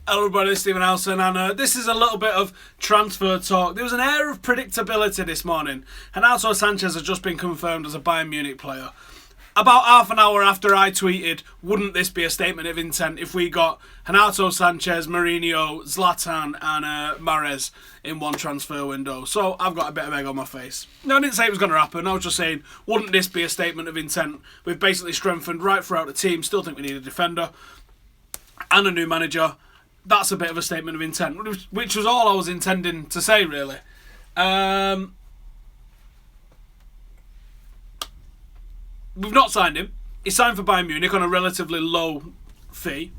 Hello everybody, it's Stephen Howson, and this is a little bit of transfer talk. There was an air of predictability this morning. Renato Sanches has just been confirmed as a Bayern Munich player. About half an hour after I tweeted, wouldn't this be a statement of intent if we got Renato Sanches, Mourinho, Zlatan and Mahrez in one transfer window? So I've got a bit of egg on my face. No, I didn't say it was going to happen. I was just saying, wouldn't this be a statement of intent? We've basically strengthened right throughout the team. Still think we need a defender and a new manager. That's a bit of a statement of intent, which was all I was intending to say, really. We've not signed him. He signed for Bayern Munich on a relatively low fee.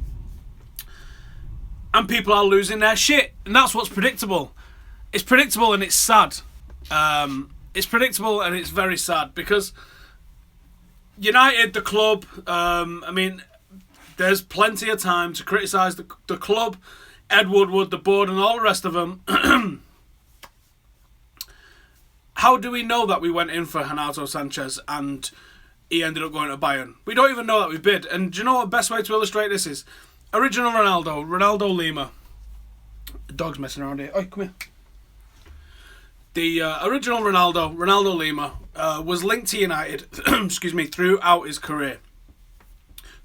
And people are losing their shit. And that's what's predictable. It's predictable and it's sad. It's predictable and it's very sad because United, the club, there's plenty of time to criticise the club, Ed Woodward, the board and all the rest of them. How do we know that we went in for Renato Sanches and he ended up going to Bayern? We don't even know that we bid. And do you know what the best way to illustrate this is? Original Ronaldo Lima. The dog's messing around here. Oi, come here. The original Ronaldo Lima, was linked to United throughout his career.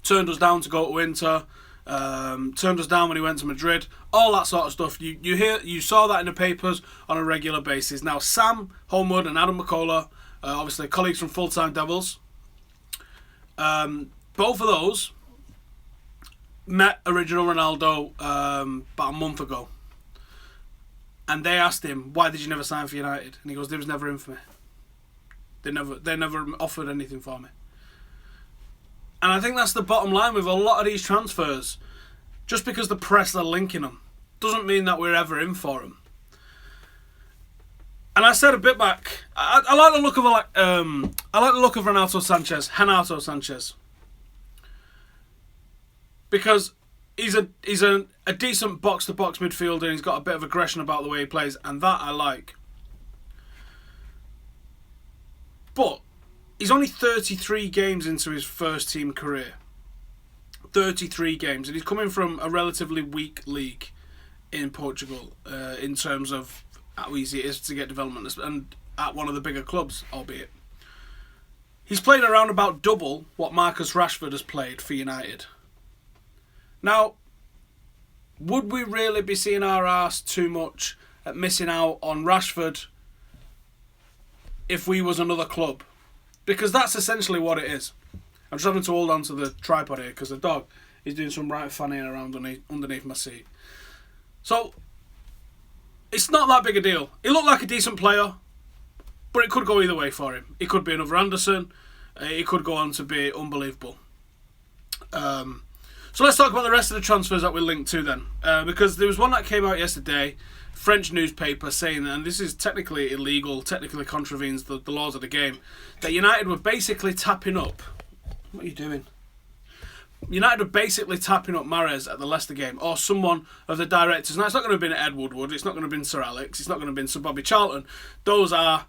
Turned us down to go to Inter, turned us down when he went to Madrid, all that sort of stuff. You saw that in the papers on a regular basis. Now Sam Homewood and Adam McCullough, obviously colleagues from Full Time Devils, both of those met original Ronaldo about a month ago, and they asked him, "Why did you never sign for United?" And he goes, "There was never in for me. They never offered anything for me." And I think that's the bottom line with a lot of these transfers. Just because the press are linking them doesn't mean that we're ever in for them. And I said a bit back, I like the look of Renato Sanches, because he's a decent box to box midfielder. And he's got a bit of aggression about the way he plays, and that I like. But he's only 33 games into his first team career. 33 games. And he's coming from a relatively weak league in Portugal in terms of how easy it is to get development, and at one of the bigger clubs, albeit. He's played around about double what Marcus Rashford has played for United. Now, would we really be seeing our arse too much at missing out on Rashford if we was another club? Because that's essentially what it is. I'm just having to hold on to the tripod here because the dog is doing some right fanning around underneath my seat. So, it's not that big a deal. He looked like a decent player, but it could go either way for him. He could be another Anderson. He could go on to be unbelievable. So let's talk about the rest of the transfers that we're linked to then. Because there was one that came out yesterday, French newspaper, saying, and this is technically illegal, technically contravenes the laws of the game, that United were basically tapping up. What are you doing? United were basically tapping up Mahrez at the Leicester game, or someone of the directors. Now, it's not going to have been Ed Woodward, it's not going to have been Sir Alex, it's not going to have been Sir Bobby Charlton. Those are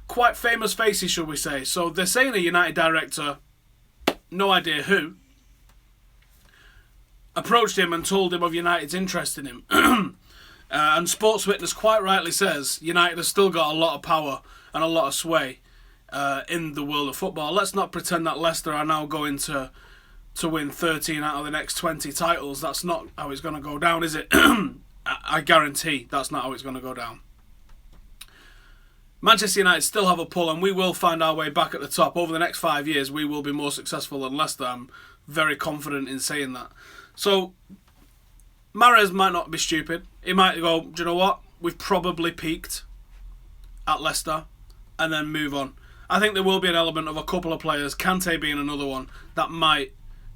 quite famous faces, shall we say. So they're saying a United director, no idea who, approached him and told him of United's interest in him. And Sports Witness quite rightly says United has still got a lot of power and a lot of sway in the world of football. Let's not pretend that Leicester are now going to win 13 out of the next 20 titles. That's not how it's going to go down, is it? I guarantee that's not how it's going to go down. Manchester United still have a pull, and we will find our way back at the top. Over the next 5 years, we will be more successful than Leicester. I'm very confident in saying that. So, Mahrez might not be stupid. He might go, do you know what? We've probably peaked at Leicester, and then move on. I think there will be an element of a couple of players, Kante being another one, that might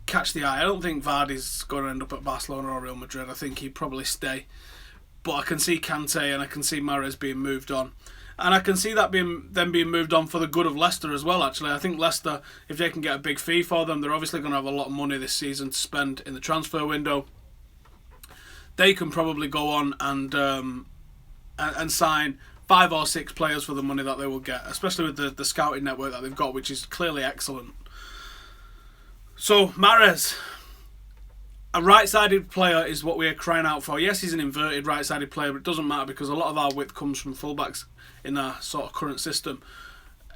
catch the eye. I don't think Vardy's going to end up at Barcelona or Real Madrid. I think he'd probably stay. But I can see Kante and I can see Mahrez being moved on. And I can see that being moved on for the good of Leicester as well, actually. I think Leicester, if they can get a big fee for them, they're obviously going to have a lot of money this season to spend in the transfer window. They can probably go on and sign 5 or 6 players for the money that they will get, especially with the scouting network that they've got, which is clearly excellent. So, Mahrez, a right-sided player is what we're crying out for. Yes, he's an inverted right-sided player, but it doesn't matter because a lot of our width comes from fullbacks in our sort of current system.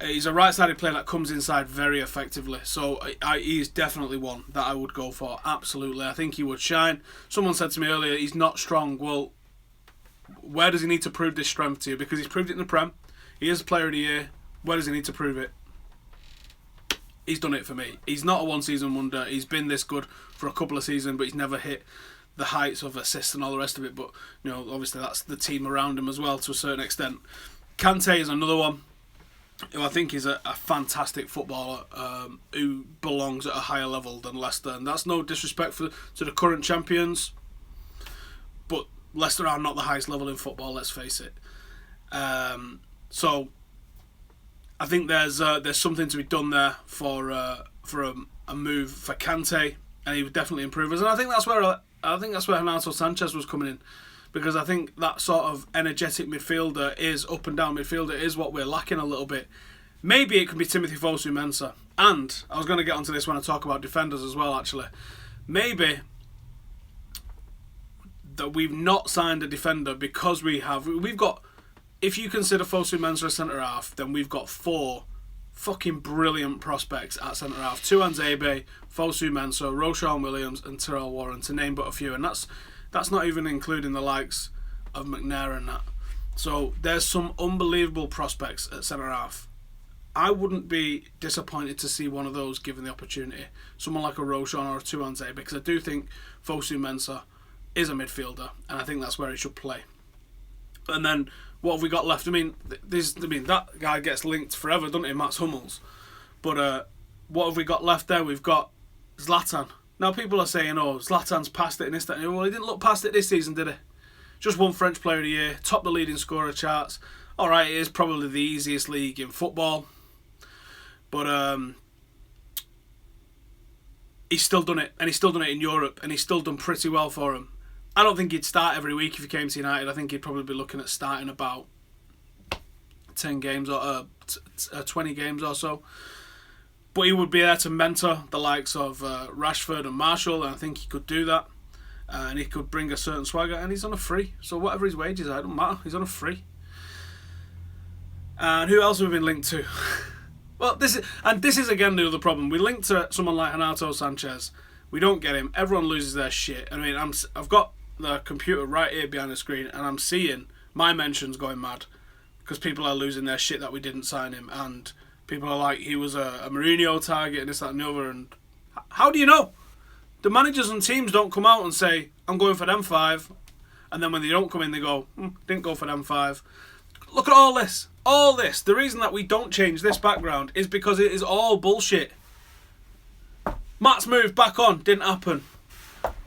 He's a right-sided player that comes inside very effectively. So he is definitely one that I would go for. Absolutely. I think he would shine. Someone said to me earlier, he's not strong. Well, where does he need to prove this strength to? Because he's proved it in the Prem. He is a player of the year. Where does he need to prove it? He's done it for me. He's not a one-season wonder. He's been this good for a couple of seasons, but he's never hit the heights of assists and all the rest of it. But, you know, obviously that's the team around him as well to a certain extent. Kante is another one who I think is a fantastic footballer who belongs at a higher level than Leicester. And that's no disrespect to the current champions, but Leicester are not the highest level in football, let's face it. So I think there's something to be done there for a move for Kante, and he would definitely improve us. And I think that's where Renato Sanches was coming in, because I think that sort of energetic midfielder is up and down midfielder is what we're lacking a little bit. Maybe it could be Timothy Fosu-Mensah, and I was going to get onto this when I talk about defenders as well. Actually, maybe that we've not signed a defender because we've got. If you consider Fosu-Mensah a centre-half, then we've got 4 fucking brilliant prospects at centre-half. Tuan Zebe, Fosu-Mensah, Roshan Williams and Terrell Warren, to name but a few. And that's not even including the likes of McNair and that. So there's some unbelievable prospects at centre-half. I wouldn't be disappointed to see one of those given the opportunity. Someone like a Roshan or a Tuan Zebe, because I do think Fosu-Mensah is a midfielder, and I think that's where he should play. And then what have we got left? I mean, that guy gets linked forever, doesn't he, Mats Hummels? But what have we got left there? We've got Zlatan. Now people are saying, "Oh, Zlatan's past it and this, that." Well, he didn't look past it this season, did he? Just won French Player of the Year, topped the leading scorer charts. All right, it is probably the easiest league in football, but he's still done it, and he's still done it in Europe, and he's still done pretty well for him. I don't think he'd start every week if he came to United. I think he'd probably be looking at starting about 10 games or 20 games or so. But he would be there to mentor the likes of Rashford and Marshall, and I think he could do that. And he could bring a certain swagger, and he's on a free. So whatever his wages are, it doesn't matter. He's on a free. And who else have we been linked to? Well, this is again the other problem. We linked to someone like Renato Sanches. We don't get him. Everyone loses their shit. I mean, I've got the computer right here behind the screen, and I'm seeing my mentions going mad because people are losing their shit that we didn't sign him, and people are like, he was a Mourinho target and this, that and the other. And how do you know? The managers and teams don't come out and say, I'm going for them 5, and then when they don't come in they go, didn't go for them 5. Look at all this. The reason that we don't change this background is because it is all bullshit. Matt's moved back on, didn't happen.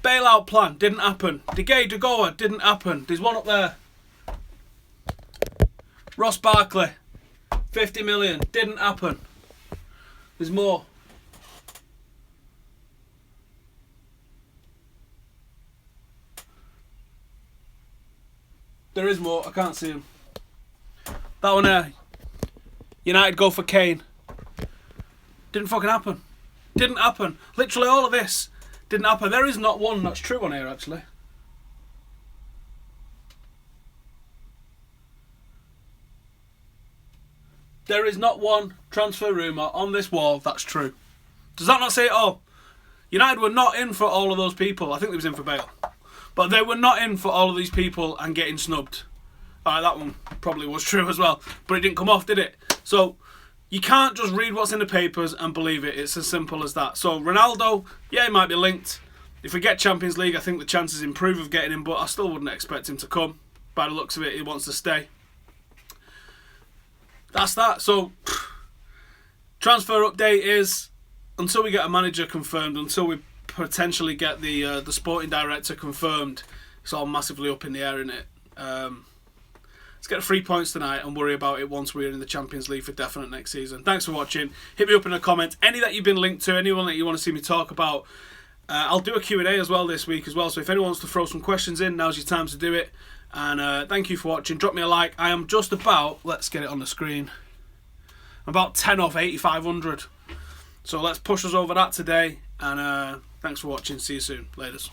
Bailout plan, didn't happen. De Goa, didn't happen. There's one up there. Ross Barkley, 50 million, didn't happen. There's more. There is more, I can't see him. That one there. United go for Kane. Didn't fucking happen. Didn't happen. Literally all of this didn't happen. There is not one that's true on here, actually. There is not one transfer rumour on this wall that's true. Does that not say it all? United were not in for all of those people. I think they was in for Bale. But they were not in for all of these people and getting snubbed. Alright, that one probably was true as well. But it didn't come off, did it? So you can't just read what's in the papers and believe it. It's as simple as that. So Ronaldo, yeah, he might be linked. If we get Champions League, I think the chances improve of getting him, but I still wouldn't expect him to come. By the looks of it, he wants to stay. That's that. So transfer update is, until we get a manager confirmed, until we potentially get the sporting director confirmed, it's all massively up in the air, isn't it? Let's get 3 points tonight and worry about it once we're in the Champions League for definite next season. Thanks for watching. Hit me up in the comments. Any that you've been linked to, anyone that you want to see me talk about. I'll do a Q&A as well this week as well. So if anyone wants to throw some questions in, now's your time to do it. And thank you for watching. Drop me a like. I am just about, let's get it on the screen, about 10 off 8,500. So let's push us over that today. And Thanks for watching. See you soon. Laters.